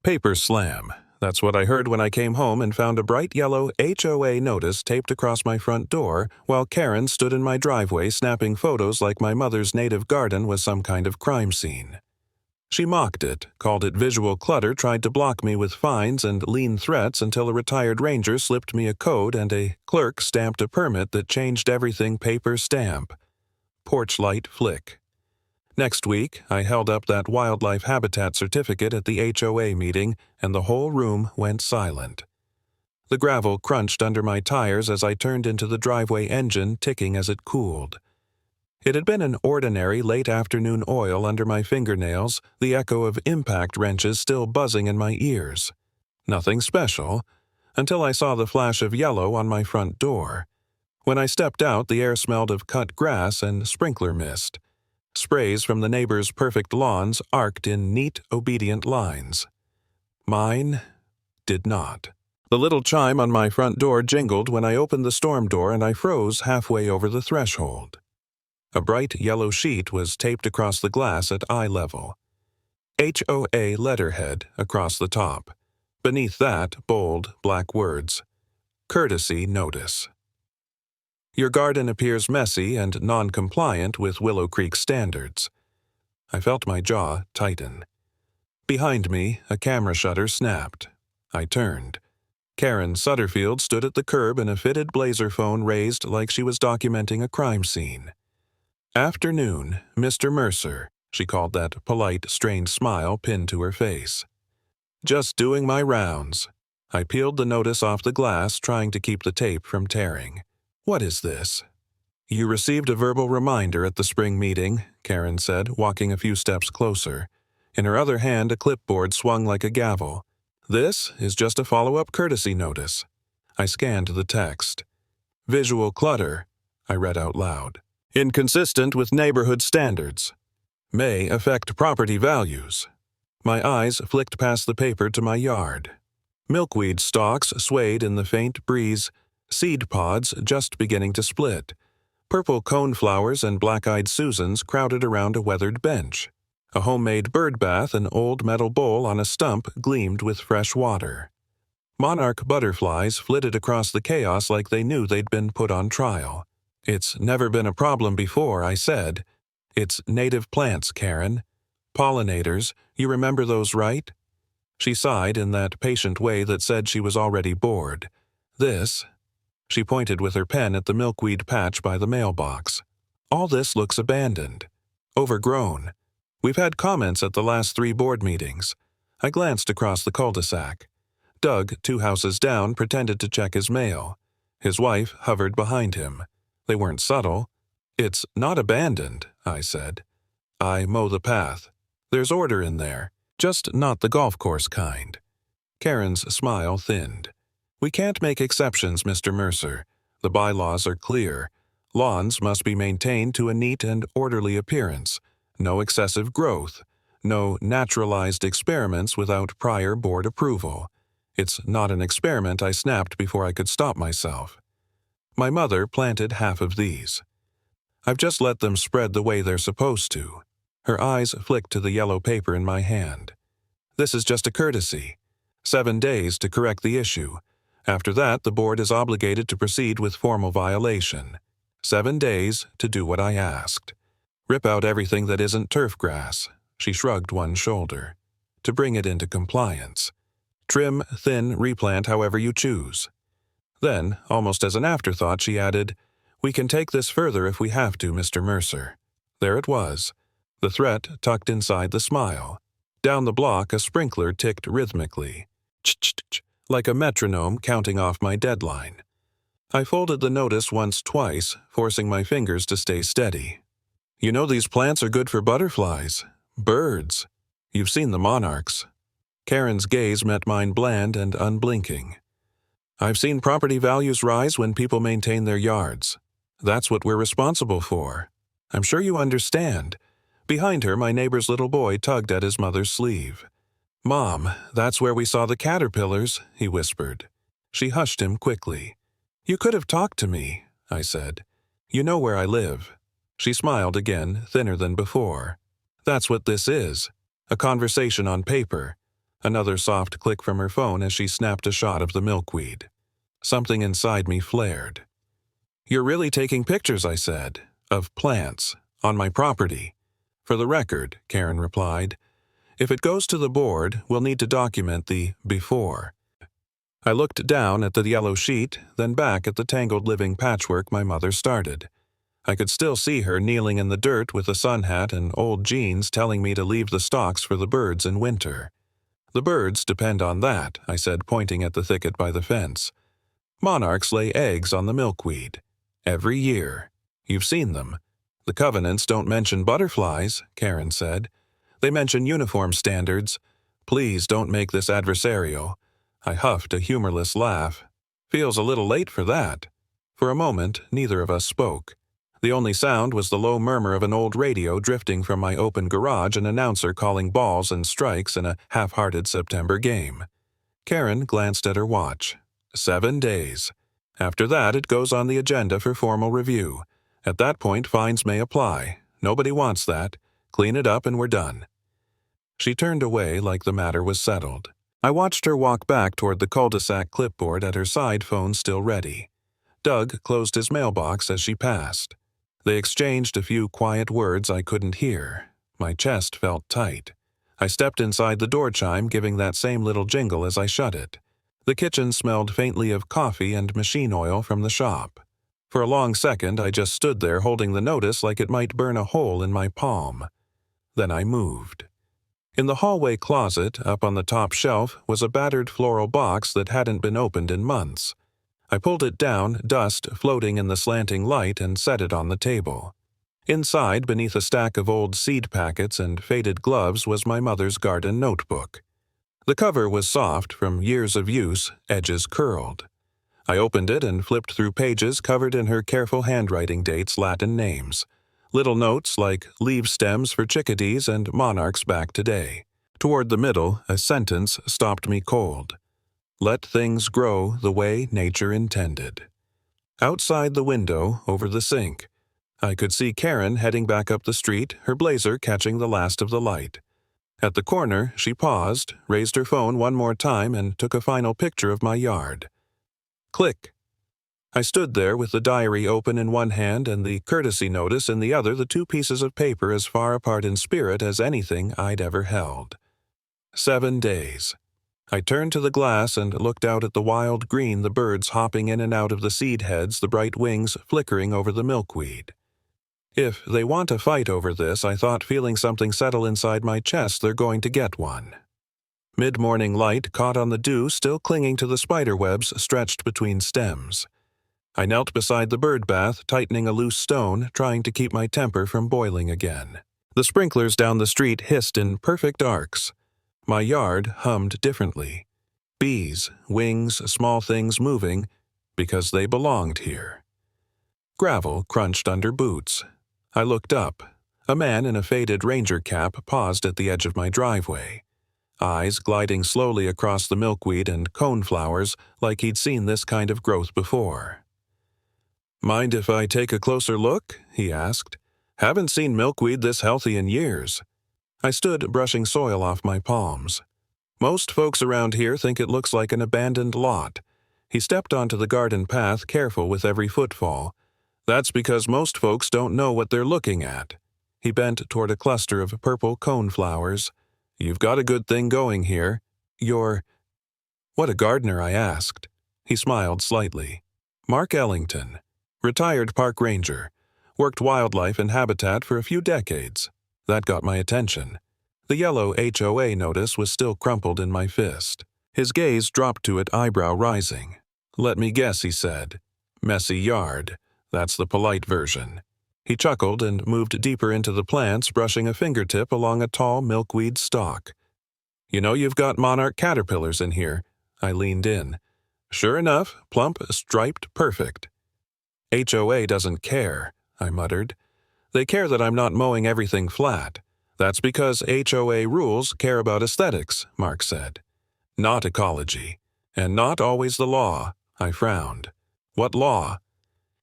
Paper slam. That's what I heard when I came home and found a bright yellow HOA notice taped across my front door while Karen stood in my driveway snapping photos like my mother's native garden was some kind of crime scene. She mocked it, called it visual clutter, tried to block me with fines and lean threats until a retired ranger slipped me a code and a clerk stamped a permit that changed everything paper stamp. Porch light flick. Next week, I held up that wildlife habitat certificate at the HOA meeting, and the whole room went silent. The gravel crunched under my tires as I turned into the driveway engine, ticking as it cooled. It had been an ordinary late afternoon oil under my fingernails, the echo of impact wrenches still buzzing in my ears. Nothing special, until I saw the flash of yellow on my front door. When I stepped out, the air smelled of cut grass and sprinkler mist. Sprays from the neighbors' perfect lawns arced in neat, obedient lines. Mine did not. The little chime on my front door jingled when I opened the storm door, and I froze halfway over the threshold. A bright yellow sheet was taped across the glass at eye level. HOA letterhead across the top. Beneath that, bold, black words. Courtesy notice. Your garden appears messy and non-compliant with Willow Creek standards. I felt my jaw tighten. Behind me, a camera shutter snapped. I turned. Karen Sutterfield stood at the curb in a fitted blazer phone raised like she was documenting a crime scene. "Afternoon, Mr. Mercer," she called, that polite, strained smile pinned to her face. "Just doing my rounds." I peeled the notice off the glass, trying to keep the tape from tearing. "What is this?" "You received a verbal reminder at the spring meeting," Karen said, walking a few steps closer. In her other hand, a clipboard swung like a gavel. "This is just a follow-up courtesy notice." I scanned the text. "Visual clutter," I read out loud. "Inconsistent with neighborhood standards. May affect property values." My eyes flicked past the paper to my yard. Milkweed stalks swayed in the faint breeze, seed pods just beginning to split. Purple coneflowers and black-eyed Susans crowded around a weathered bench. A homemade bird bath, an old metal bowl on a stump, gleamed with fresh water. Monarch butterflies flitted across the chaos like they knew they'd been put on trial. "It's never been a problem before," I said. "It's native plants, Karen. Pollinators, you remember those, right?" She sighed in that patient way that said she was already bored. "This," she pointed with her pen at the milkweed patch by the mailbox. "All this looks abandoned. Overgrown. We've had comments at the last 3 board meetings." I glanced across the cul-de-sac. Doug, 2 houses down, pretended to check his mail. His wife hovered behind him. They weren't subtle. "It's not abandoned," I said. "I mow the path. There's order in there, just not the golf course kind." Karen's smile thinned. "We can't make exceptions, Mr. Mercer. The bylaws are clear. Lawns must be maintained to a neat and orderly appearance. No excessive growth. No naturalized experiments without prior board approval." "It's not an experiment," I snapped before I could stop myself. "My mother planted half of these. I've just let them spread the way they're supposed to." Her eyes flicked to the yellow paper in my hand. "This is just a courtesy. 7 days to correct the issue. After that, the board is obligated to proceed with formal violation. 7 days to do what I asked. Rip out everything that isn't turf grass." She shrugged one shoulder. "To bring it into compliance. Trim, thin, replant however you choose." Then, almost as an afterthought, she added, "We can take this further if we have to, Mr. Mercer." There it was, the threat tucked inside the smile. Down the block, a sprinkler ticked rhythmically. Ch-ch-ch, like a metronome counting off my deadline. I folded the notice twice, forcing my fingers to stay steady. "You know these plants are good for butterflies. Birds. You've seen the monarchs." Karen's gaze met mine bland and unblinking. "I've seen property values rise when people maintain their yards. That's what we're responsible for. I'm sure you understand." Behind her, my neighbor's little boy tugged at his mother's sleeve. "Mom, that's where we saw the caterpillars," he whispered. She hushed him quickly. "You could have talked to me," I said. "You know where I live." She smiled again, thinner than before. "That's what this is. A conversation on paper. Another soft click from her phone as she snapped a shot of the milkweed. Something inside me flared. "You're really taking pictures," I said, "of plants, on my property." "For the record," Karen replied. "If it goes to the board, we'll need to document the before." I looked down at the yellow sheet, then back at the tangled living patchwork my mother started. I could still see her kneeling in the dirt with a sun hat and old jeans telling me to leave the stalks for the birds in winter. "The birds depend on that," I said, pointing at the thicket by the fence. "Monarchs lay eggs on the milkweed. Every year. You've seen them. The covenants don't mention butterflies," Karen said. "They mention uniform standards. Please don't make this adversarial." I huffed a humorless laugh. "Feels a little late for that." For a moment, neither of us spoke. The only sound was the low murmur of an old radio drifting from my open garage, an announcer calling balls and strikes in a half-hearted September game. Karen glanced at her watch. 7 days. After that, it goes on the agenda for formal review. At that point, fines may apply. Nobody wants that. Clean it up and we're done. She turned away like the matter was settled. I watched her walk back toward the cul-de-sac clipboard at her side, phone still ready. Doug closed his mailbox as she passed. They exchanged a few quiet words I couldn't hear. My chest felt tight. I stepped inside the door chime, giving that same little jingle as I shut it. The kitchen smelled faintly of coffee and machine oil from the shop. For a long second, I just stood there holding the notice like it might burn a hole in my palm. Then I moved. In the hallway closet, up on the top shelf, was a battered floral box that hadn't been opened in months. I pulled it down, dust floating in the slanting light, and set it on the table. Inside, beneath a stack of old seed packets and faded gloves, was my mother's garden notebook. The cover was soft from years of use, edges curled. I opened it and flipped through pages covered in her careful handwriting dates, Latin names. Little notes like leaf stems for chickadees and monarchs back today. Toward the middle, a sentence stopped me cold. "Let things grow the way nature intended." Outside the window, over the sink, I could see Karen heading back up the street, her blazer catching the last of the light. At the corner, she paused, raised her phone one more time, and took a final picture of my yard. Click. I stood there with the diary open in one hand and the courtesy notice in the other, the two pieces of paper as far apart in spirit as anything I'd ever held. 7 days. I turned to the glass and looked out at the wild green, the birds hopping in and out of the seed heads, the bright wings flickering over the milkweed. If they want to fight over this, I thought, feeling something settle inside my chest, they're going to get one. Mid-morning light caught on the dew still clinging to the spider webs stretched between stems. I knelt beside the bird bath, tightening a loose stone, trying to keep my temper from boiling again. The sprinklers down the street hissed in perfect arcs. My yard hummed differently. Bees, wings, small things moving, because they belonged here. Gravel crunched under boots. I looked up. A man in a faded ranger cap paused at the edge of my driveway. Eyes gliding slowly across the milkweed and coneflowers like he'd seen this kind of growth before. "Mind if I take a closer look?" he asked. "Haven't seen milkweed this healthy in years." I stood brushing soil off my palms. "Most folks around here think it looks like an abandoned lot." He stepped onto the garden path, careful with every footfall. "That's because most folks don't know what they're looking at." He bent toward a cluster of purple coneflowers. "You've got a good thing going here. You're—" "What a gardener?" I asked. He smiled slightly. "Mark Ellington. Retired park ranger. Worked wildlife and habitat for a few decades." That got my attention. The yellow HOA notice was still crumpled in my fist. His gaze dropped to it, eyebrow rising. "Let me guess," he said. "Messy yard. That's the polite version." He chuckled and moved deeper into the plants, brushing a fingertip along a tall milkweed stalk. "You know you've got monarch caterpillars in here." I leaned in. "Sure enough, plump, striped, perfect." "HOA doesn't care," I muttered. "They care that I'm not mowing everything flat. That's because HOA rules care about aesthetics," Mark said. "Not ecology. And not always the law." I frowned. "What law?"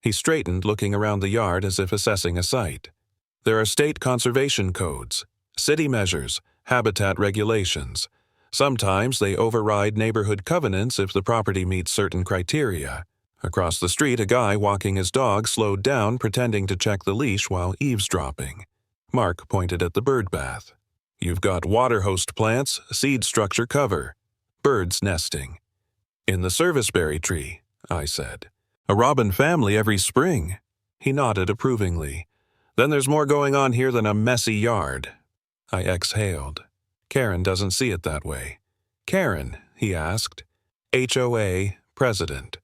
He straightened, looking around the yard as if assessing a site. "There are state conservation codes, city measures, habitat regulations. Sometimes they override neighborhood covenants if the property meets certain criteria. Across the street, a guy walking his dog slowed down pretending to check the leash while eavesdropping. Mark pointed at the bird bath. You've got water host plants, seed structure cover. Birds nesting. In the serviceberry tree, I said. A robin family every spring. He nodded approvingly. Then there's more going on here than a messy yard. I exhaled. Karen doesn't see it that way. Karen, he asked. HOA president.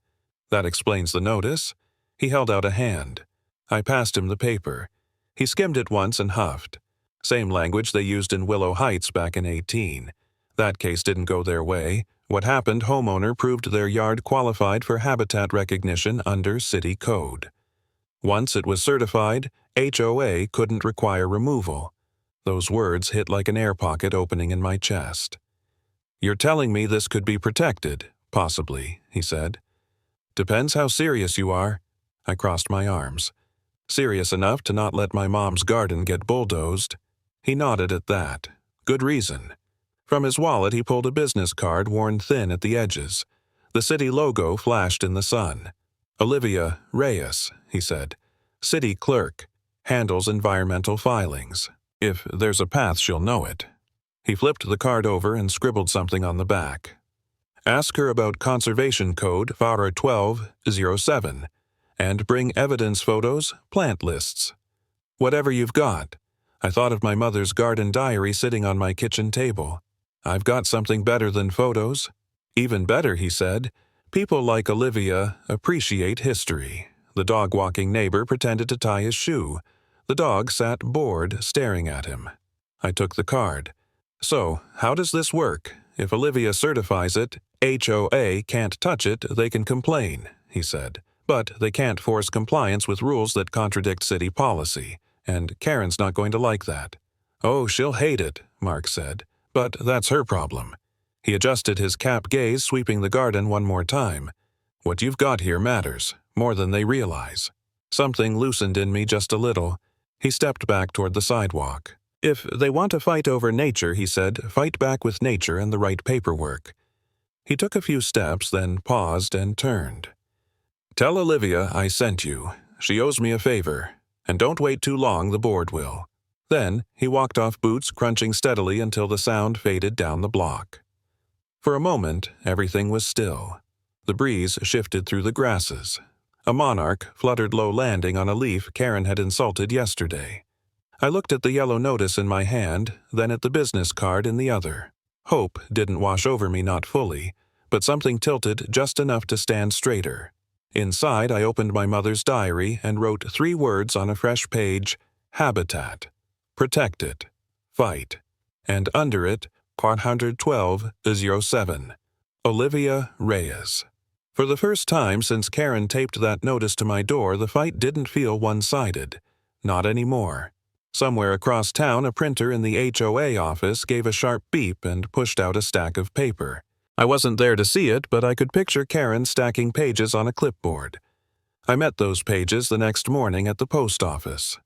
That explains the notice. He held out a hand. I passed him the paper. He skimmed it once and huffed. Same language they used in Willow Heights back in 18. That case didn't go their way. What happened, homeowner proved their yard qualified for habitat recognition under city code. Once it was certified, HOA couldn't require removal. Those words hit like an air pocket opening in my chest. You're telling me this could be protected, possibly, he said. Depends how serious you are. I crossed my arms. Serious enough to not let my mom's garden get bulldozed. He nodded at that. Good reason. From his wallet he pulled a business card worn thin at the edges. The city logo flashed in the sun. Olivia Reyes, he said. City clerk. Handles environmental filings. If there's a path, she'll know it. He flipped the card over and scribbled something on the back. Ask her about Conservation Code FARA 1207, and bring evidence photos, plant lists. Whatever you've got. I thought of my mother's garden diary sitting on my kitchen table. I've got something better than photos. Even better, he said. People like Olivia appreciate history. The dog-walking neighbor pretended to tie his shoe. The dog sat bored, staring at him. I took the card. So, how does this work? If Olivia certifies it, HOA can't touch it, they can complain, he said. But they can't force compliance with rules that contradict city policy, and Karen's not going to like that. Oh, she'll hate it, Mark said. But that's her problem. He adjusted his cap gaze, sweeping the garden one more time. What you've got here matters, more than they realize. Something loosened in me just a little. He stepped back toward the sidewalk. If they want to fight over nature, he said, fight back with nature and the right paperwork. He took a few steps, then paused and turned. Tell Olivia I sent you. She owes me a favor. And don't wait too long, the board will. Then he walked off, boots crunching steadily until the sound faded down the block. For a moment, everything was still. The breeze shifted through the grasses. A monarch fluttered low, landing on a leaf Karen had insulted yesterday. I looked at the yellow notice in my hand, then at the business card in the other. Hope didn't wash over me, not fully, but something tilted just enough to stand straighter. Inside, I opened my mother's diary and wrote 3 words on a fresh page: habitat, protect it, fight, and under it, 112-07, Olivia Reyes. For the first time since Karen taped that notice to my door, the fight didn't feel one-sided. Not anymore. Somewhere across town, a printer in the HOA office gave a sharp beep and pushed out a stack of paper. I wasn't there to see it, but I could picture Karen stacking pages on a clipboard. I met those pages the next morning at the post office.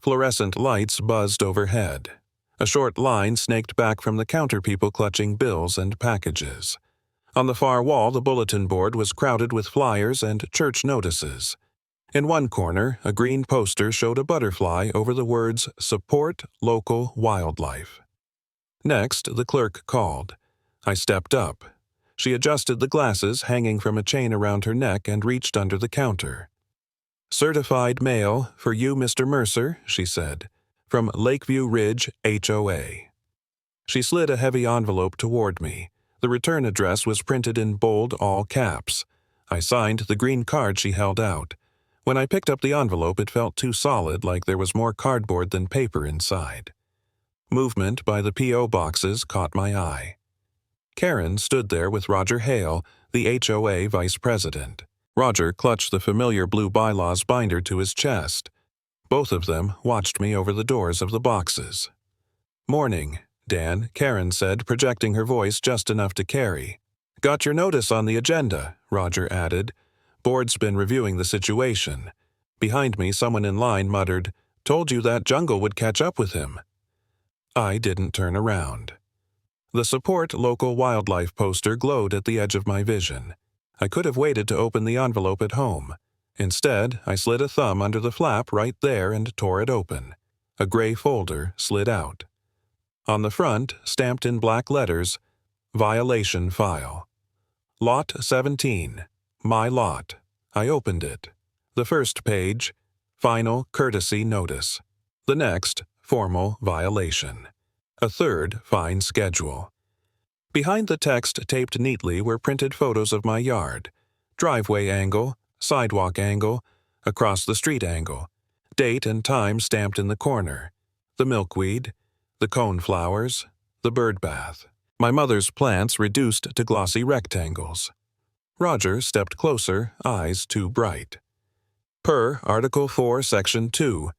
Fluorescent lights buzzed overhead. A short line snaked back from the counter people clutching bills and packages. On the far wall, the bulletin board was crowded with flyers and church notices. In one corner, a green poster showed a butterfly over the words, Support Local Wildlife. Next, the clerk called. I stepped up. She adjusted the glasses hanging from a chain around her neck and reached under the counter. Certified mail for you, Mr. Mercer, she said, from Lakeview Ridge, HOA. She slid a heavy envelope toward me. The return address was printed in bold all caps. I signed the green card she held out. When I picked up the envelope, it felt too solid, like there was more cardboard than paper inside. Movement by the P.O. boxes caught my eye. Karen stood there with Roger Hale, the HOA vice president. Roger clutched the familiar blue bylaws binder to his chest. Both of them watched me over the doors of the boxes. Morning, Dan, Karen said, projecting her voice just enough to carry. Got your notice on the agenda, Roger added. Board's been reviewing the situation. Behind me, someone in line muttered, Told you that jungle would catch up with him. I didn't turn around. The Support Local Wildlife poster glowed at the edge of my vision. I could have waited to open the envelope at home. Instead, I slid a thumb under the flap right there and tore it open. A gray folder slid out. On the front, stamped in black letters, Violation File. Lot 17. My lot. I opened it. The first page, Final Courtesy Notice. The next, Formal Violation. A third, Fine Schedule. Behind the text taped neatly were printed photos of my yard, driveway angle, sidewalk angle, across the street angle, date and time stamped in the corner, the milkweed, the coneflowers, the bird bath. My mother's plants reduced to glossy rectangles. Roger stepped closer, eyes too bright. Per Article 4, Section 2,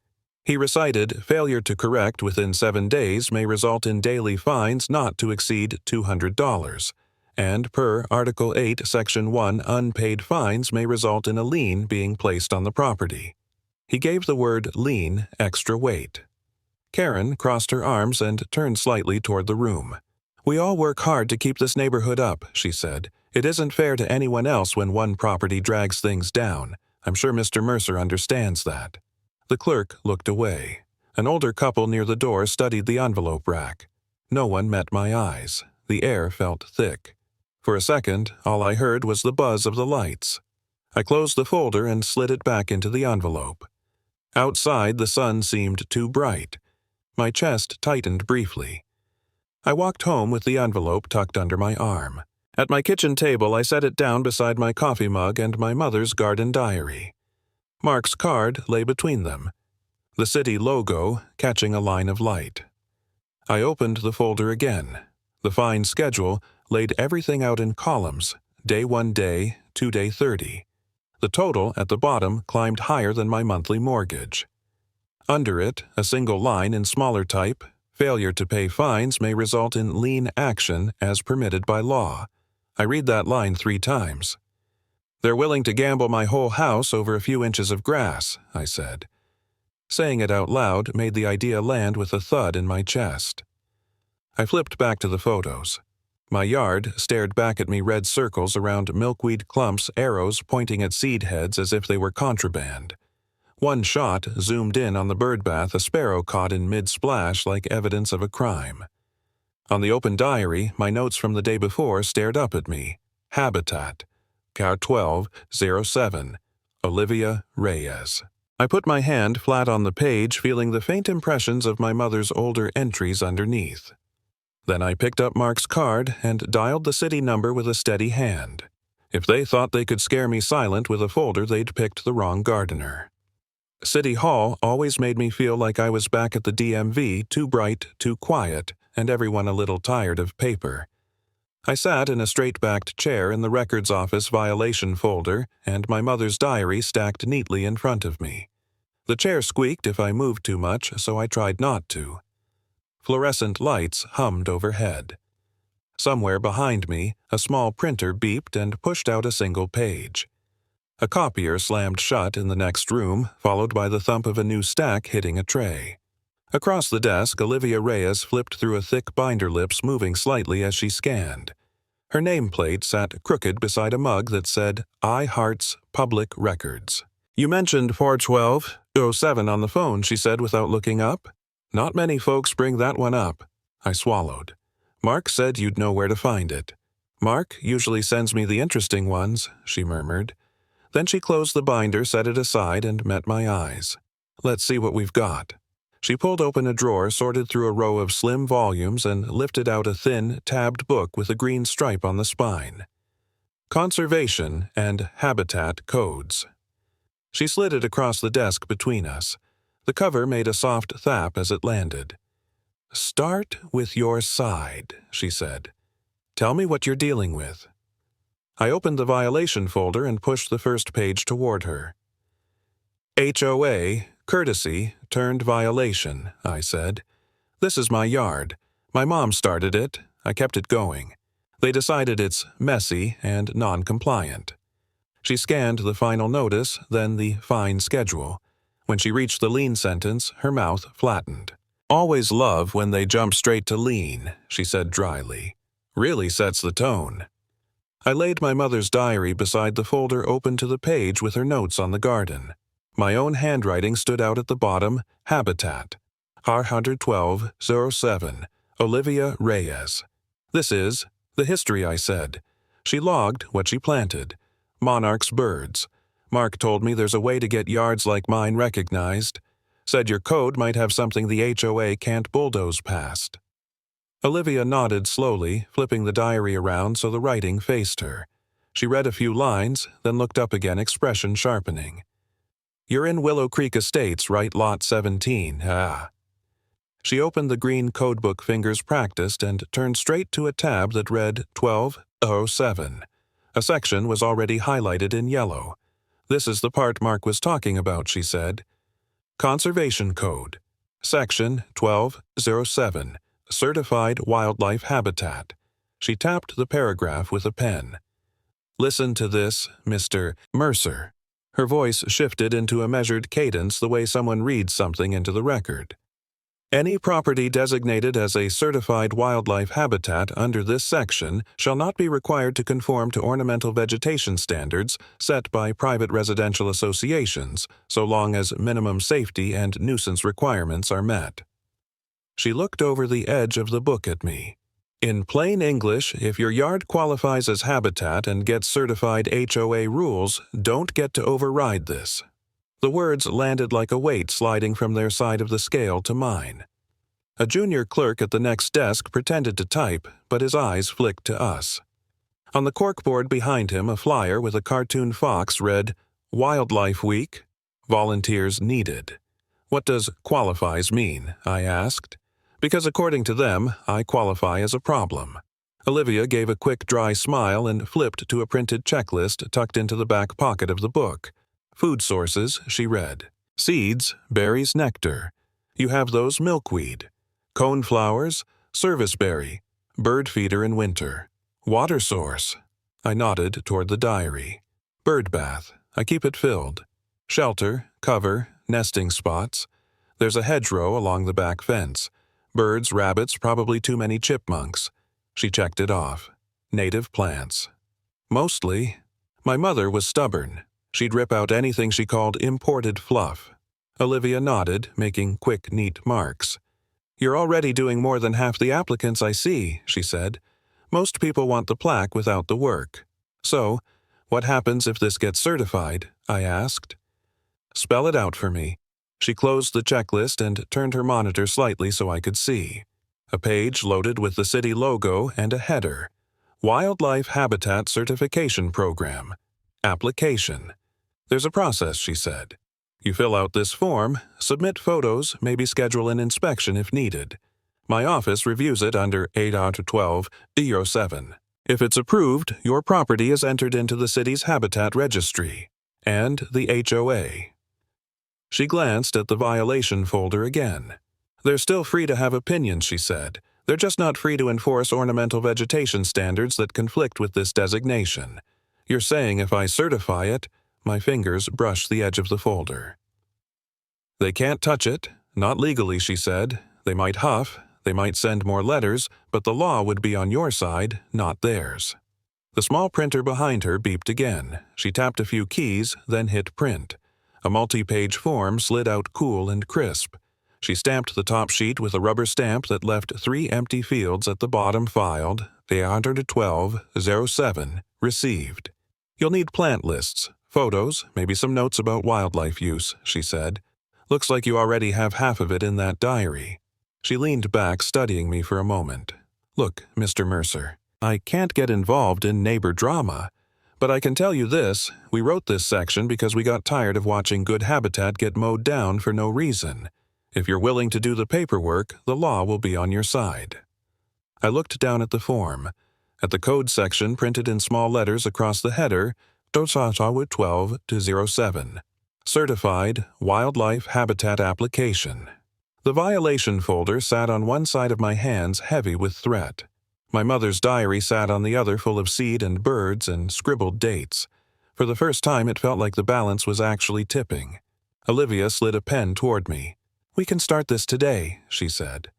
he recited, failure to correct within 7 days may result in daily fines not to exceed $200, and per Article 8, Section 1, unpaid fines may result in a lien being placed on the property. He gave the word lien extra weight. Karen crossed her arms and turned slightly toward the room. We all work hard to keep this neighborhood up, she said. It isn't fair to anyone else when one property drags things down. I'm sure Mr. Mercer understands that. The clerk looked away. An older couple near the door studied the envelope rack. No one met my eyes. The air felt thick. For a second, all I heard was the buzz of the lights. I closed the folder and slid it back into the envelope. Outside, the sun seemed too bright. My chest tightened briefly. I walked home with the envelope tucked under my arm. At my kitchen table, I set it down beside my coffee mug and my mother's garden diary. Mark's card lay between them, the city logo catching a line of light. I opened the folder again. The fine schedule laid everything out in columns, day 1 day, 2 day 30. The total at the bottom climbed higher than my monthly mortgage. Under it, a single line in smaller type, failure to pay fines may result in lien action as permitted by law. I read that line 3 times. They're willing to gamble my whole house over a few inches of grass, I said. Saying it out loud made the idea land with a thud in my chest. I flipped back to the photos. My yard stared back at me, red circles around milkweed clumps, arrows pointing at seed heads as if they were contraband. One shot zoomed in on the bird bath, a sparrow caught in mid-splash like evidence of a crime. On the open diary, my notes from the day before stared up at me. Habitat. Car 1207. Olivia Reyes. I put my hand flat on the page, feeling the faint impressions of my mother's older entries underneath. Then I picked up Mark's card and dialed the city number with a steady hand. If they thought they could scare me silent with a folder, they'd picked the wrong gardener. City Hall always made me feel like I was back at the DMV, too bright, too quiet, and everyone a little tired of paper. I sat in a straight-backed chair in the records office violation folder, and my mother's diary stacked neatly in front of me. The chair squeaked if I moved too much, so I tried not to. Fluorescent lights hummed overhead. Somewhere behind me, a small printer beeped and pushed out a single page. A copier slammed shut in the next room, followed by the thump of a new stack hitting a tray. Across the desk, Olivia Reyes flipped through a thick binder, lips moving slightly as she scanned. Her nameplate sat crooked beside a mug that said, I Hearts Public Records. You mentioned 41207 on the phone, she said without looking up. Not many folks bring that one up. I swallowed. Mark said you'd know where to find it. Mark usually sends me the interesting ones, she murmured. Then she closed the binder, set it aside, and met my eyes. Let's see what we've got. She pulled open a drawer, sorted through a row of slim volumes, and lifted out a thin, tabbed book with a green stripe on the spine. Conservation and Habitat Codes. She slid it across the desk between us. The cover made a soft thap as it landed. Start with your side, she said. Tell me what you're dealing with. I opened the violation folder and pushed the first page toward her. HOA, courtesy, turned violation, I said. This is my yard. My mom started it. I kept it going. They decided it's messy and non-compliant. She scanned the final notice, then the fine schedule. When she reached the lien sentence, her mouth flattened. Always love when they jump straight to lean, she said dryly. Really sets the tone. I laid my mother's diary beside the folder open to the page with her notes on the garden. My own handwriting stood out at the bottom, Habitat. R11207, Olivia Reyes. This is the history, I said. She logged what she planted. Monarch's birds. Mark told me there's a way to get yards like mine recognized. Said your code might have something the HOA can't bulldoze past. Olivia nodded slowly, flipping the diary around so the writing faced her. She read a few lines, then looked up again, expression sharpening. You're in Willow Creek Estates, right? Lot 17, ah. She opened the green codebook fingers practiced and turned straight to a tab that read 1207. A section was already highlighted in yellow. This is the part Mark was talking about, she said. Conservation Code. Section 1207. Certified Wildlife Habitat. She tapped the paragraph with a pen. Listen to this, Mr. Mercer. Her voice shifted into a measured cadence the way someone reads something into the record. Any property designated as a certified wildlife habitat under this section shall not be required to conform to ornamental vegetation standards set by private residential associations, so long as minimum safety and nuisance requirements are met. She looked over the edge of the book at me. In plain English, if your yard qualifies as habitat and gets certified HOA rules, don't get to override this. The words landed like a weight sliding from their side of the scale to mine. A junior clerk at the next desk pretended to type, but his eyes flicked to us. On the corkboard behind him, a flyer with a cartoon fox read, Wildlife Week, Volunteers Needed. What does qualifies mean? I asked. Because according to them, I qualify as a problem. Olivia gave a quick, dry smile and flipped to a printed checklist tucked into the back pocket of the book. Food sources, she read. Seeds, berries, nectar. You have those milkweed. Coneflowers, serviceberry, bird feeder in winter. Water source. I nodded toward the diary. Bird bath. I keep it filled. Shelter, cover, nesting spots. There's a hedgerow along the back fence. Birds, rabbits, probably too many chipmunks. She checked it off. Native plants. Mostly. My mother was stubborn. She'd rip out anything she called imported fluff. Olivia nodded, making quick, neat marks. You're already doing more than half the applicants I see, she said. Most people want the plaque without the work. So, what happens if this gets certified? I asked. Spell it out for me. She closed the checklist and turned her monitor slightly so I could see. A page loaded with the city logo and a header. Wildlife Habitat Certification Program. Application. There's a process, she said. You fill out this form, submit photos, maybe schedule an inspection if needed. My office reviews it under 8.12.07. If it's approved, your property is entered into the city's habitat registry and the HOA. She glanced at the violation folder again. They're still free to have opinions, she said. They're just not free to enforce ornamental vegetation standards that conflict with this designation. You're saying if I certify it, my fingers brushed the edge of the folder. They can't touch it, not legally, she said. They might huff, they might send more letters, but the law would be on your side, not theirs. The small printer behind her beeped again. She tapped a few keys, then hit print. A multi-page form slid out cool and crisp. She stamped the top sheet with a rubber stamp that left 3 empty fields at the bottom filed, 812-07, received. You'll need plant lists, photos, maybe some notes about wildlife use, she said. Looks like you already have half of it in that diary. She leaned back, studying me for a moment. Look, Mr. Mercer, I can't get involved in neighbor drama. But I can tell you this, we wrote this section because we got tired of watching good habitat get mowed down for no reason. If you're willing to do the paperwork, the law will be on your side. I looked down at the form. At the code section printed in small letters across the header, 12-07, Certified Wildlife Habitat Application. The violation folder sat on one side of my hands heavy with threat. My mother's diary sat on the other full of seed and birds and scribbled dates. For the first time it felt like the balance was actually tipping. Olivia slid a pen toward me. "We can start this today," she said.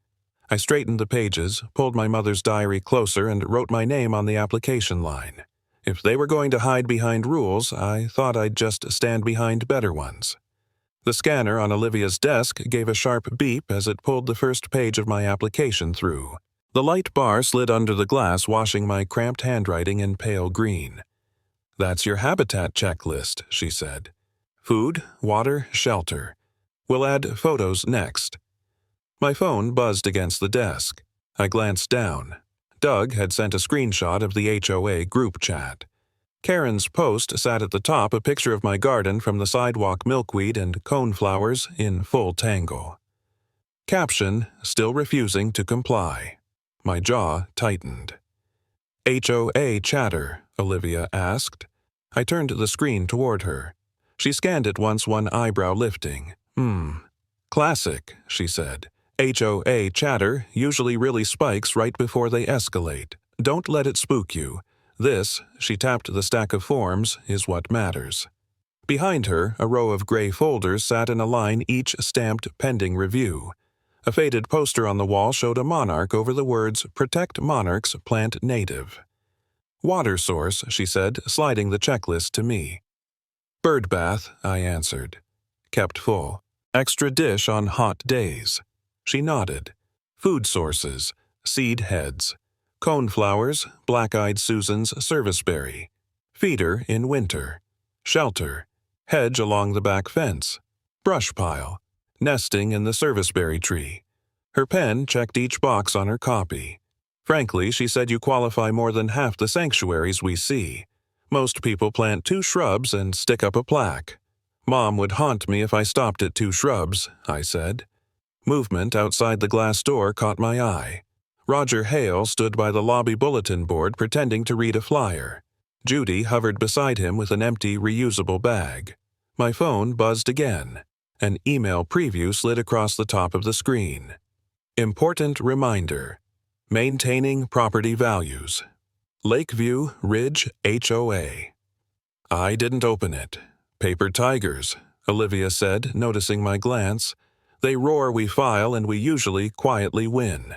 I straightened the pages, pulled my mother's diary closer, and wrote my name on the application line. If they were going to hide behind rules, I thought I'd just stand behind better ones. The scanner on Olivia's desk gave a sharp beep as it pulled the first page of my application through. The light bar slid under the glass, washing my cramped handwriting in pale green. "That's your habitat checklist," she said. "Food, water, shelter. We'll add photos next." My phone buzzed against the desk. I glanced down. Doug had sent a screenshot of the HOA group chat. Karen's post sat at the top, a picture of my garden from the sidewalk milkweed and coneflowers in full tangle. Caption, "Still refusing to comply." My jaw tightened. "HOA chatter?" Olivia asked. I turned the screen toward her. She scanned it once, one eyebrow lifting. Classic," she said. "HOA chatter usually really spikes right before they escalate. Don't let it spook you. This," she tapped the stack of forms, "is what matters." Behind her, a row of gray folders sat in a line, each stamped pending review. A faded poster on the wall showed a monarch over the words, "Protect monarchs, plant native." "Water source," she said, sliding the checklist to me. "Bird bath," I answered. "Kept full. Extra dish on hot days." She nodded. "Food sources, seed heads. Coneflowers, black-eyed Susan's serviceberry. Feeder in winter. Shelter, hedge along the back fence. Brush pile, nesting in the serviceberry tree." Her pen checked each box on her copy. "Frankly," she said, "you qualify more than half the sanctuaries we see. Most people plant 2 shrubs and stick up a plaque." "Mom would haunt me if I stopped at 2 shrubs," I said. Movement outside the glass door caught my eye. Roger Hale stood by the lobby bulletin board pretending to read a flyer. Judy hovered beside him with an empty, reusable bag. My phone buzzed again. An email preview slid across the top of the screen. "Important reminder. Maintaining property values. Lakeview Ridge HOA." I didn't open it. "Paper tigers," Olivia said, noticing my glance. "They roar, we file, and we usually quietly win."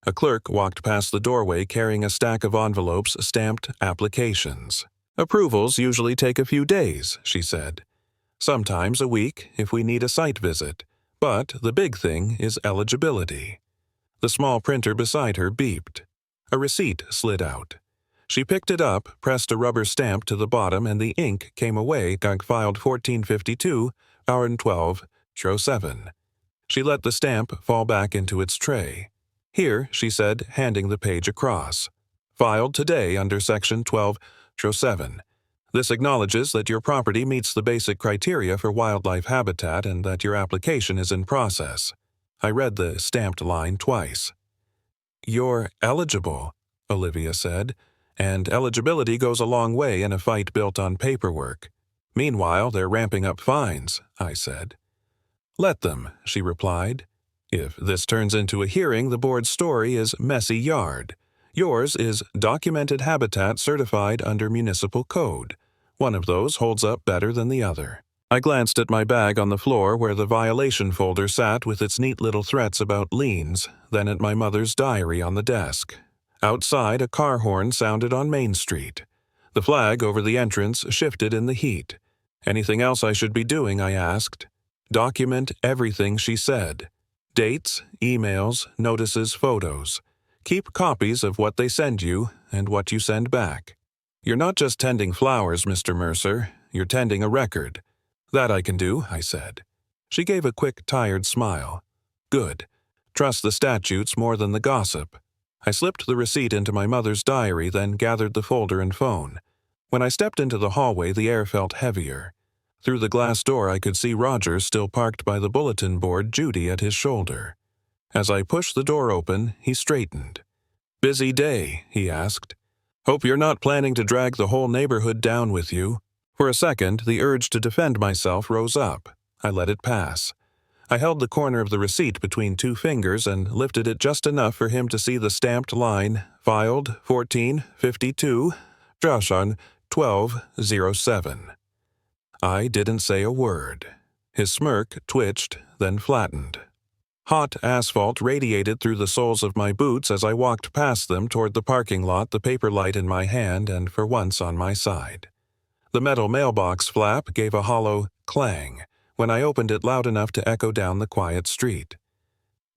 A clerk walked past the doorway carrying a stack of envelopes stamped applications. "Approvals usually take a few days," she said. "Sometimes a week if we need a site visit. But the big thing is eligibility." The small printer beside her beeped. A receipt slid out. She picked it up, pressed a rubber stamp to the bottom, and the ink came away. "Doug filed 1452, hour and 12:07. She let the stamp fall back into its tray. "Here," she said, handing the page across. "Filed today under Section 12:07. This acknowledges that your property meets the basic criteria for wildlife habitat and that your application is in process." I read the stamped line twice. "You're eligible," Olivia said, "and eligibility goes a long way in a fight built on paperwork. Meanwhile, they're ramping up fines," I said. "Let them," she replied. "If this turns into a hearing, the board's story is messy yard. Yours is documented habitat certified under municipal code. One of those holds up better than the other." I glanced at my bag on the floor where the violation folder sat with its neat little threats about liens, then at my mother's diary on the desk. Outside, a car horn sounded on Main Street. The flag over the entrance shifted in the heat. "Anything else I should be doing?" I asked. "Document everything," she said. "Dates, emails, notices, photos. Keep copies of what they send you and what you send back. You're not just tending flowers, Mr. Mercer. You're tending a record." "That I can do," I said. She gave a quick, tired smile. "Good. Trust the statutes more than the gossip." I slipped the receipt into my mother's diary, then gathered the folder and phone. When I stepped into the hallway, the air felt heavier. Through the glass door, I could see Roger still parked by the bulletin board, Judy at his shoulder. As I pushed the door open, he straightened. "Busy day?" he asked. "Hope you're not planning to drag the whole neighborhood down with you." For a second, the urge to defend myself rose up. I let it pass. I held the corner of the receipt between 2 fingers and lifted it just enough for him to see the stamped line, "Filed 1452, Josh on 12:07. I didn't say a word. His smirk twitched, then flattened. Hot asphalt radiated through the soles of my boots as I walked past them toward the parking lot, the paper light in my hand and for once on my side. The metal mailbox flap gave a hollow clang when I opened it loud enough to echo down the quiet street.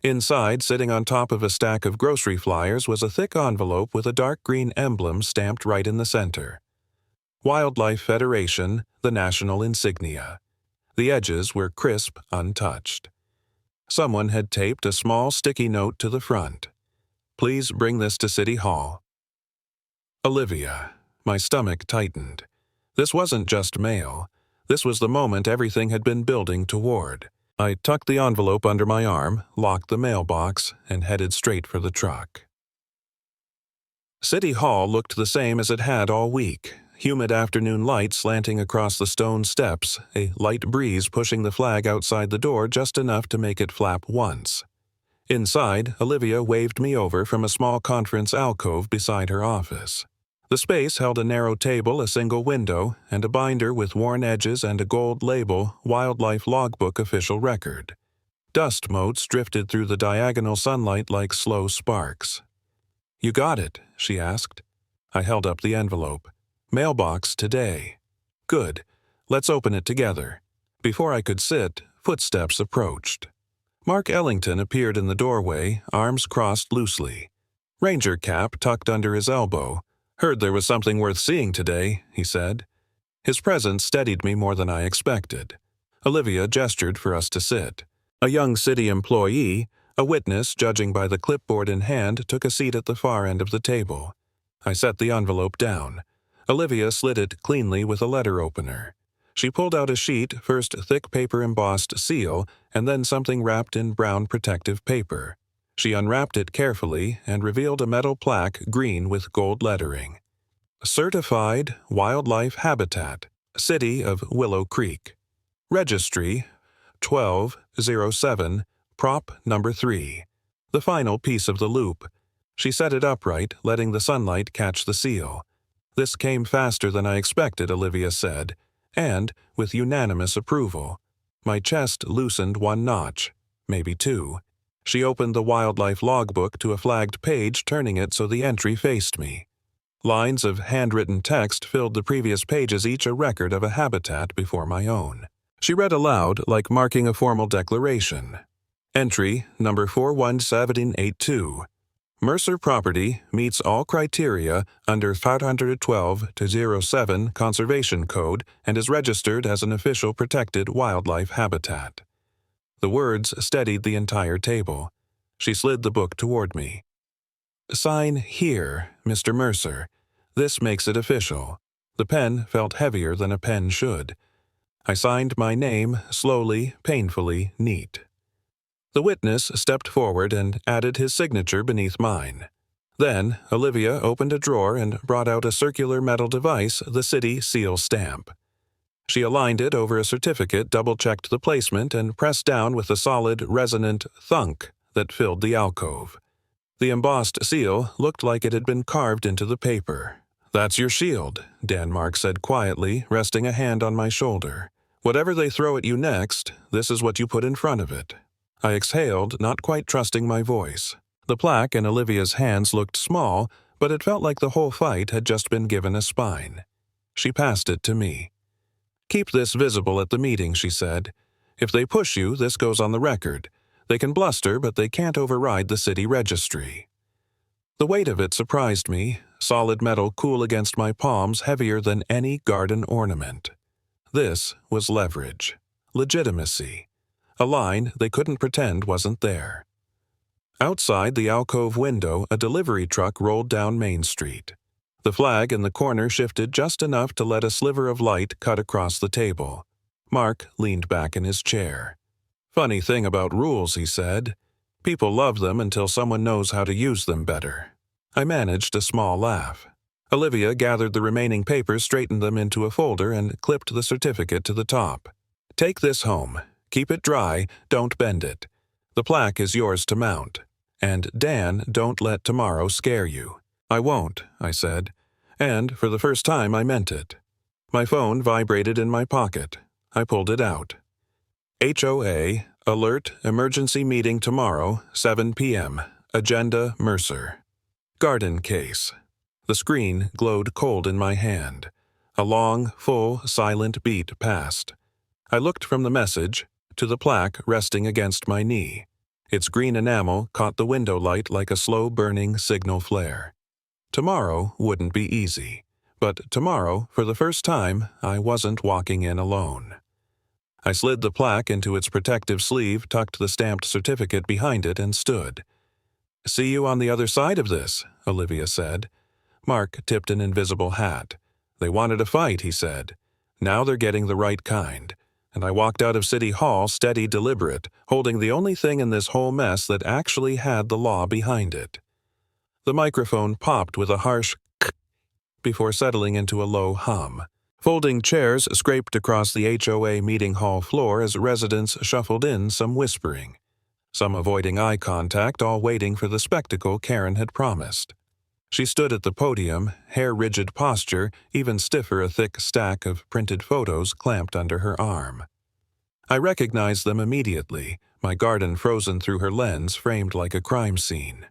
Inside, sitting on top of a stack of grocery flyers, was a thick envelope with a dark green emblem stamped right in the center. Wildlife Federation, the national insignia. The edges were crisp, untouched. Someone had taped a small sticky note to the front. Please bring this to City Hall. Olivia. My stomach tightened. This wasn't just mail. This was the moment everything had been building toward. I tucked the envelope under my arm, locked the mailbox, and headed straight for the truck. City Hall looked the same as it had all week. Humid afternoon light slanting across the stone steps, a light breeze pushing the flag outside the door just enough to make it flap once. Inside, Olivia waved me over from a small conference alcove beside her office. The space held a narrow table, a single window, and a binder with worn edges and a gold label, Wildlife Logbook Official Record. Dust motes drifted through the diagonal sunlight like slow sparks. "You got it?" she asked. I held up the envelope. "Mailbox today." "Good. Let's open it together." Before I could sit, footsteps approached. Mark Ellington appeared in the doorway, arms crossed loosely. Ranger cap tucked under his elbow. "Heard there was something worth seeing today," he said. His presence steadied me more than I expected. Olivia gestured for us to sit. A young city employee, a witness judging by the clipboard in hand, took a seat at the far end of the table. I set the envelope down. Olivia slid it cleanly with a letter opener. She pulled out a sheet, first thick paper embossed seal, and then something wrapped in brown protective paper. She unwrapped it carefully and revealed a metal plaque green with gold lettering. Certified Wildlife Habitat, City of Willow Creek. Registry 1207, Prop Number 3. The final piece of the loop. She set it upright, letting the sunlight catch the seal. "This came faster than I expected," Olivia said, and with unanimous approval. My chest loosened one notch, maybe two. She opened the wildlife logbook to a flagged page, turning it so the entry faced me. Lines of handwritten text filled the previous pages, each a record of a habitat before my own. She read aloud, like marking a formal declaration. Entry number 411782. Mercer property meets all criteria under 512-07 Conservation Code and is registered as an official protected wildlife habitat. The words steadied the entire table. She slid the book toward me. "Sign here, Mr. Mercer. This makes it official." The pen felt heavier than a pen should. I signed my name, slowly, painfully, neat. The witness stepped forward and added his signature beneath mine. Then, Olivia opened a drawer and brought out a circular metal device, the city seal stamp. She aligned it over a certificate, double-checked the placement, and pressed down with a solid, resonant thunk that filled the alcove. The embossed seal looked like it had been carved into the paper. "That's your shield," Danmark said quietly, resting a hand on my shoulder. "Whatever they throw at you next, this is what you put in front of it." I exhaled, not quite trusting my voice. The plaque in Olivia's hands looked small, but it felt like the whole fight had just been given a spine. She passed it to me. "Keep this visible at the meeting," she said. "If they push you, this goes on the record. They can bluster, but they can't override the city registry." The weight of it surprised me, solid metal cool against my palms, heavier than any garden ornament. This was leverage. Legitimacy. A line they couldn't pretend wasn't there. Outside the alcove window, a delivery truck rolled down Main Street. The flag in the corner shifted just enough to let a sliver of light cut across the table. Mark leaned back in his chair. "Funny thing about rules," he said. "People love them until someone knows how to use them better." I managed a small laugh. Olivia gathered the remaining papers, straightened them into a folder, and clipped the certificate to the top. "Take this home. Keep it dry, don't bend it. The plaque is yours to mount. And Dan, don't let tomorrow scare you." "I won't," I said. And for the first time I meant it. My phone vibrated in my pocket. I pulled it out. HOA, Alert, emergency meeting tomorrow, 7 p.m. Agenda Mercer. Garden case. The screen glowed cold in my hand. A long, full, silent beat passed. I looked from the message to the plaque resting against my knee. Its green enamel caught the window light like a slow-burning signal flare. Tomorrow wouldn't be easy, but tomorrow, for the first time, I wasn't walking in alone. I slid the plaque into its protective sleeve, tucked the stamped certificate behind it, and stood. "See you on the other side of this," Olivia said. Mark tipped an invisible hat. "They wanted a fight," he said. "Now they're getting the right kind." And I walked out of City Hall steady, deliberate, holding the only thing in this whole mess that actually had the law behind it. The microphone popped with a harsh k before settling into a low hum. Folding chairs scraped across the HOA meeting hall floor as residents shuffled in, some whispering, some avoiding eye contact, all waiting for the spectacle Karen had promised. She stood at the podium, hair-rigid posture, even stiffer, a thick stack of printed photos clamped under her arm. I recognized them immediately, my garden frozen through her lens, framed like a crime scene.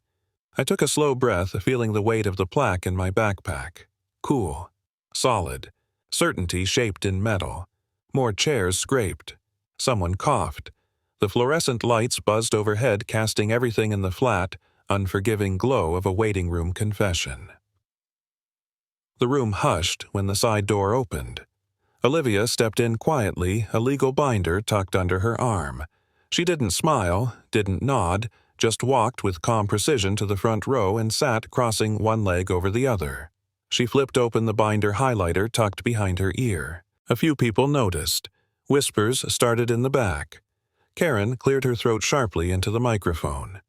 I took a slow breath, feeling the weight of the plaque in my backpack. Cool. Solid. Certainty shaped in metal. More chairs scraped. Someone coughed. The fluorescent lights buzzed overhead, casting everything in the flat, unforgiving glow of a waiting room confession. The room hushed when the side door opened. Olivia stepped in quietly, a legal binder tucked under her arm. She didn't smile, didn't nod, just walked with calm precision to the front row and sat crossing one leg over the other. She flipped open the binder highlighter tucked behind her ear. A few people noticed. Whispers started in the back. Karen cleared her throat sharply into the microphone.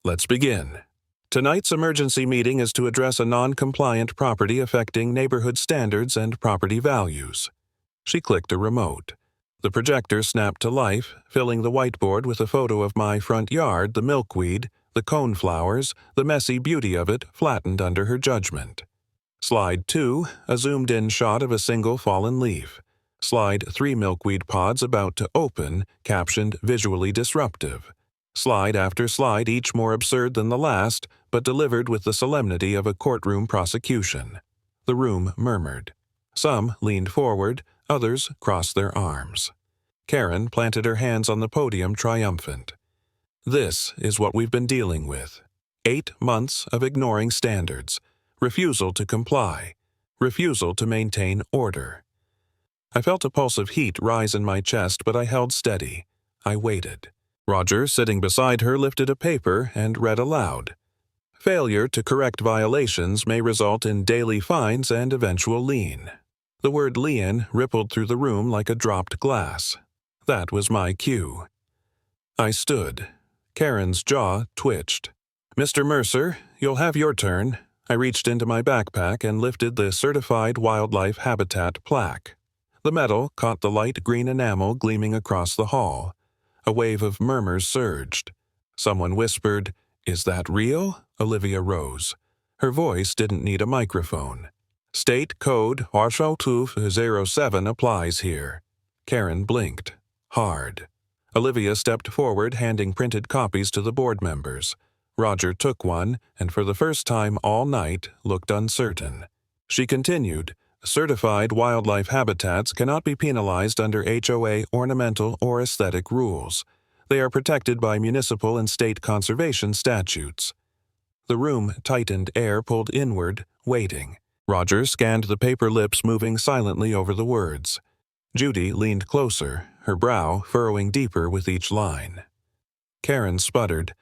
"Let's begin. Tonight's emergency meeting is to address a non-compliant property affecting neighborhood standards and property values." She clicked a remote. The projector snapped to life, filling the whiteboard with a photo of my front yard, the milkweed, the coneflowers, the messy beauty of it flattened under her judgment. Slide 2, a zoomed-in shot of a single fallen leaf. Slide 3, milkweed pods about to open, captioned "visually disruptive." Slide after slide, each more absurd than the last, but delivered with the solemnity of a courtroom prosecution. The room murmured. Some leaned forward, others crossed their arms. Karen planted her hands on the podium, triumphant. "This is what we've been dealing with. 8 months of ignoring standards, refusal to comply, refusal to maintain order." I felt a pulse of heat rise in my chest, but I held steady. I waited. Roger, sitting beside her, lifted a paper and read aloud. "Failure to correct violations may result in daily fines and eventual lien." The word lien rippled through the room like a dropped glass. That was my cue. I stood. Karen's jaw twitched. "Mr. Mercer, you'll have your turn." I reached into my backpack and lifted the Certified Wildlife Habitat plaque. The metal caught the light green enamel gleaming across the hall. A wave of murmurs surged. Someone whispered, "Is that real?" Olivia rose. Her voice didn't need a microphone. "State Code 80207 applies here." Karen blinked. Hard. Olivia stepped forward, handing printed copies to the board members. Roger took one, and for the first time all night, looked uncertain. She continued, "Certified wildlife habitats cannot be penalized under HOA ornamental or aesthetic rules. They are protected by municipal and state conservation statutes." The room tightened, air pulled inward, waiting. Roger scanned the paper lips, moving silently over the words. Judy leaned closer, her brow furrowing deeper with each line. Karen sputtered,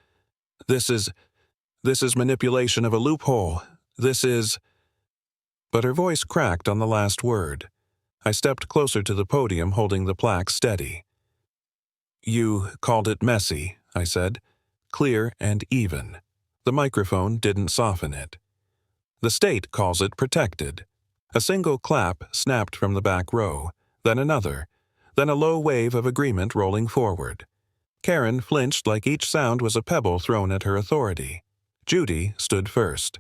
This is manipulation of a loophole. This is—" But her voice cracked on the last word. I stepped closer to the podium, holding the plaque steady. "You called it messy," I said. "Clear and even." The microphone didn't soften it. "The state calls it protected." A single clap snapped from the back row, then another, then a low wave of agreement rolling forward. Karen flinched like each sound was a pebble thrown at her authority. Judy stood first.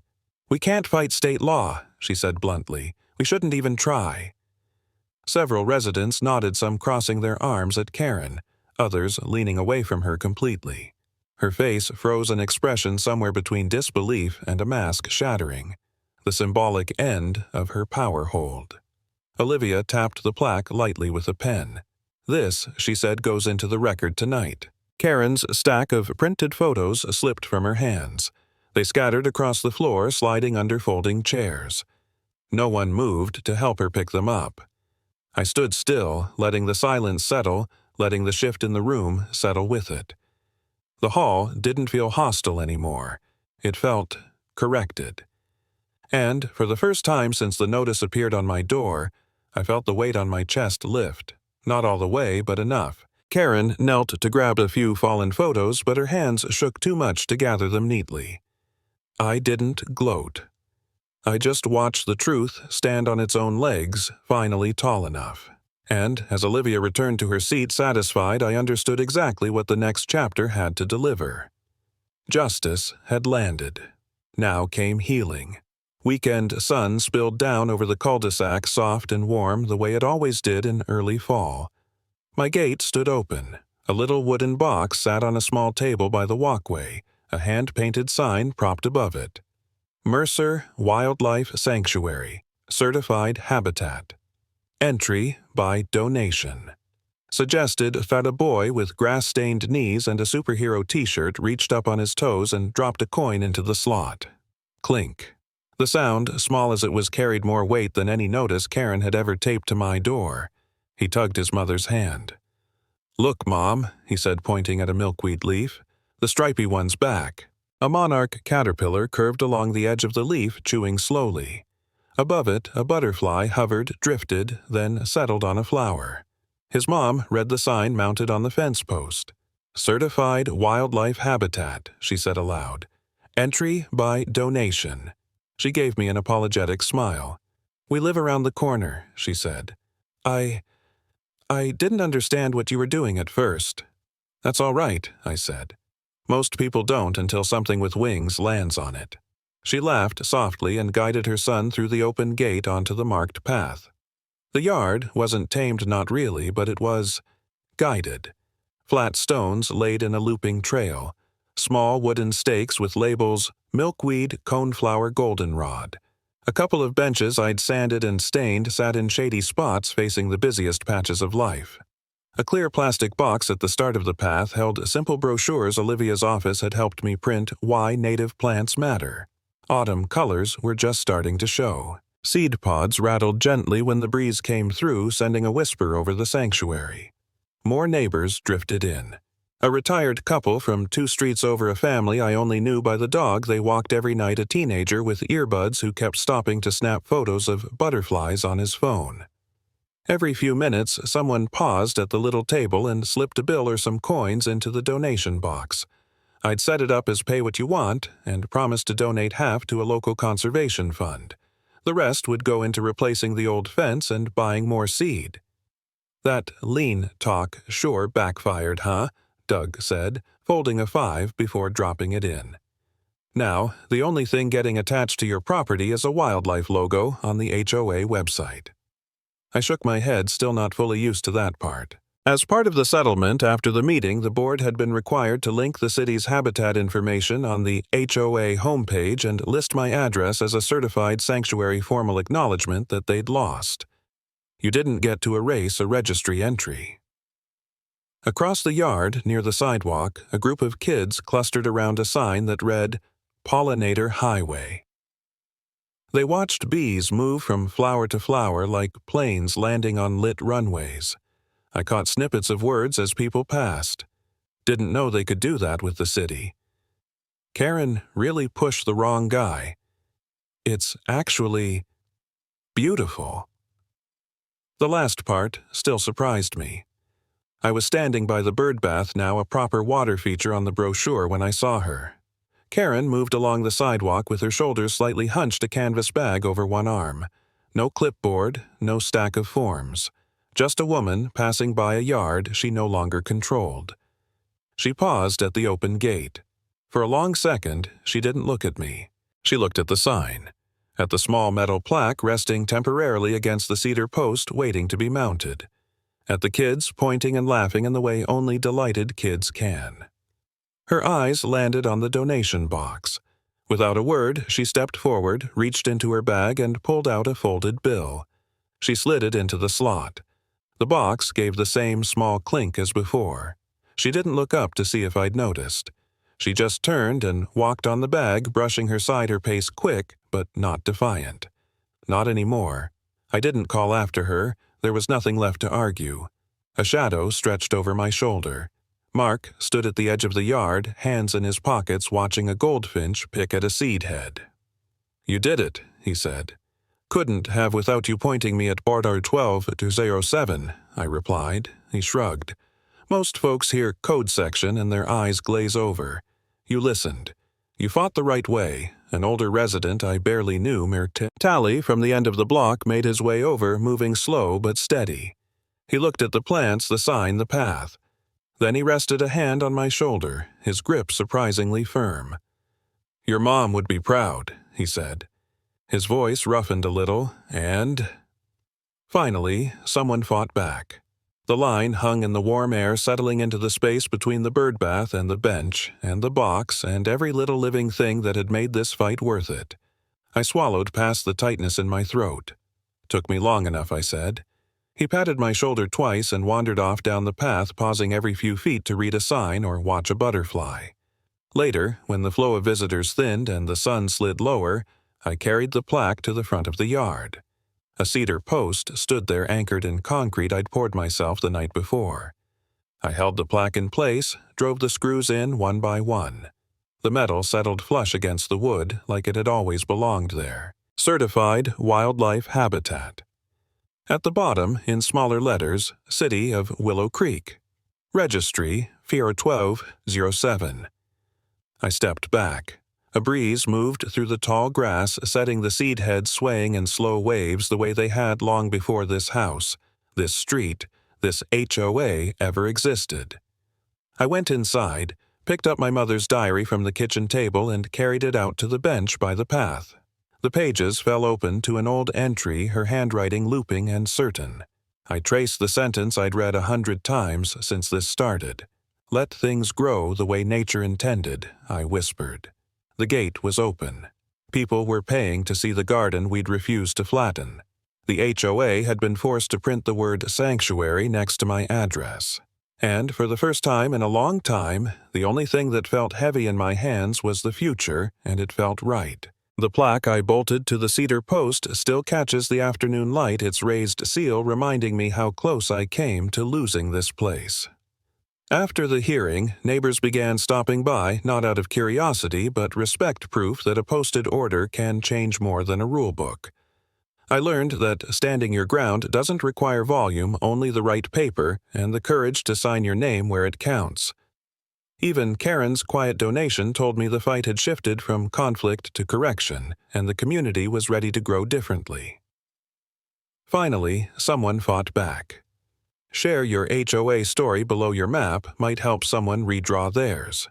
"We can't fight state law," she said bluntly. "We shouldn't even try." Several residents nodded, some crossing their arms at Karen. others leaning away from her completely. Her face froze an expression somewhere between disbelief and a mask shattering, the symbolic end of her power hold. Olivia tapped the plaque lightly with a pen. "This," she said, "goes into the record tonight." Karen's stack of printed photos slipped from her hands. They scattered across the floor, sliding under folding chairs. No one moved to help her pick them up. I stood still, letting the silence settle, letting the shift in the room settle with it. The hall didn't feel hostile anymore. It felt corrected. And, for the first time since the notice appeared on my door, I felt the weight on my chest lift. Not all the way, but enough. Karen knelt to grab a few fallen photos, but her hands shook too much to gather them neatly. I didn't gloat. I just watched the truth stand on its own legs, finally tall enough. And, as Olivia returned to her seat satisfied, I understood exactly what the next chapter had to deliver. Justice had landed. Now came healing. Weekend sun spilled down over the cul-de-sac, soft and warm the way it always did in early fall. My gate stood open. A little wooden box sat on a small table by the walkway, a hand-painted sign propped above it. Mercer Wildlife Sanctuary, Certified Habitat. Entry by donation. Suggested that a boy with grass-stained knees and a superhero t-shirt reached up on his toes and dropped a coin into the slot. Clink. The sound, small as it was, carried more weight than any notice Karen had ever taped to my door. He tugged his mother's hand. "Look, Mom," he said, pointing at a milkweed leaf. "The stripy one's back." A monarch caterpillar curved along the edge of the leaf, chewing slowly. Above it, a butterfly hovered, drifted, then settled on a flower. His mom read the sign mounted on the fence post. "Certified Wildlife Habitat," she said aloud. "Entry by donation." She gave me an apologetic smile. "We live around the corner," she said. I didn't understand what you were doing at first." "That's all right," I said. "Most people don't until something with wings lands on it." She laughed softly and guided her son through the open gate onto the marked path. The yard wasn't tamed, not really, but it was guided. Flat stones laid in a looping trail. Small wooden stakes with labels milkweed, coneflower, goldenrod. A couple of benches I'd sanded and stained sat in shady spots facing the busiest patches of life. A clear plastic box at the start of the path held simple brochures Olivia's office had helped me print Why Native Plants Matter. Autumn colors were just starting to show. Seed pods rattled gently when the breeze came through, sending a whisper over the sanctuary. More neighbors drifted in. A retired couple from 2 streets over, a family I only knew by the dog they walked every night, a teenager with earbuds who kept stopping to snap photos of butterflies on his phone. Every few minutes, someone paused at the little table and slipped a bill or some coins into the donation box. I'd set it up as pay what you want and promised to donate half to a local conservation fund. The rest would go into replacing the old fence and buying more seed. "That lean talk sure backfired, huh?" Doug said, folding a 5 before dropping it in. "Now, the only thing getting attached to your property is a wildlife logo on the HOA website." I shook my head, still not fully used to that part. As part of the settlement after the meeting, the board had been required to link the city's habitat information on the HOA homepage and list my address as a certified sanctuary, formal acknowledgement that they'd lost. You didn't get to erase a registry entry. Across the yard, near the sidewalk, a group of kids clustered around a sign that read, Pollinator Highway. They watched bees move from flower to flower like planes landing on lit runways. I caught snippets of words as people passed. Didn't know they could do that with the city. Karen really pushed the wrong guy. It's actually beautiful. The last part still surprised me. I was standing by the bird bath, now a proper water feature on the brochure, when I saw her. Karen moved along the sidewalk with her shoulders slightly hunched, a canvas bag over one arm. No clipboard, no stack of forms. Just a woman passing by a yard she no longer controlled. She paused at the open gate. For a long second, she didn't look at me. She looked at the sign, at the small metal plaque resting temporarily against the cedar post waiting to be mounted. at the kids pointing and laughing in the way only delighted kids can. Her eyes landed on the donation box. Without a word, she stepped forward, reached into her bag, and pulled out a folded bill. She slid it into the slot. The box gave the same small clink as before. She didn't look up to see if I'd noticed. She just turned and walked on the bag, brushing her pace quick, but not defiant. Not anymore. I didn't call after her. There was nothing left to argue. A shadow stretched over my shoulder. Mark stood at the edge of the yard, hands in his pockets, watching a goldfinch pick at a seed head. "You did it," he said. "Couldn't have without you pointing me at border 12-07, I replied. He shrugged. "Most folks hear code section and their eyes glaze over. You listened. You fought the right way." An older resident I barely knew, Tally, from the end of the block, made his way over, moving slow but steady. He looked at the plants, the sign, the path. Then he rested a hand on my shoulder, his grip surprisingly firm. "Your mom would be proud," he said. His voice roughened a little, and... Finally, someone fought back. The line hung in the warm air, settling into the space between the birdbath and the bench, and the box, and every little living thing that had made this fight worth it. I swallowed past the tightness in my throat. "Took me long enough," I said. He patted my shoulder twice and wandered off down the path, pausing every few feet to read a sign or watch a butterfly. Later, when the flow of visitors thinned and the sun slid lower, I carried the plaque to the front of the yard. A cedar post stood there anchored in concrete I'd poured myself the night before. I held the plaque in place, drove the screws in one by one. The metal settled flush against the wood like it had always belonged there. Certified Wildlife Habitat. At the bottom, in smaller letters, City of Willow Creek. Registry, Fiero 12-07. I stepped back. A breeze moved through the tall grass, setting the seed heads swaying in slow waves the way they had long before this house, this street, this HOA ever existed. I went inside, picked up my mother's diary from the kitchen table and carried it out to the bench by the path. The pages fell open to an old entry, her handwriting looping and certain. I traced the sentence I'd read 100 times since this started. "Let things grow the way nature intended," I whispered. The gate was open. People were paying to see the garden we'd refused to flatten. The HOA had been forced to print the word sanctuary next to my address. And for the first time in a long time, the only thing that felt heavy in my hands was the future, and it felt right. The plaque I bolted to the cedar post still catches the afternoon light, its raised seal reminding me how close I came to losing this place. After the hearing, neighbors began stopping by, not out of curiosity, but respect proof that a posted order can change more than a rulebook. I learned that standing your ground doesn't require volume, only the right paper, and the courage to sign your name where it counts. Even Karen's quiet donation told me the fight had shifted from conflict to correction, and the community was ready to grow differently. Finally, someone fought back. Share your HOA story below your map might help someone redraw theirs.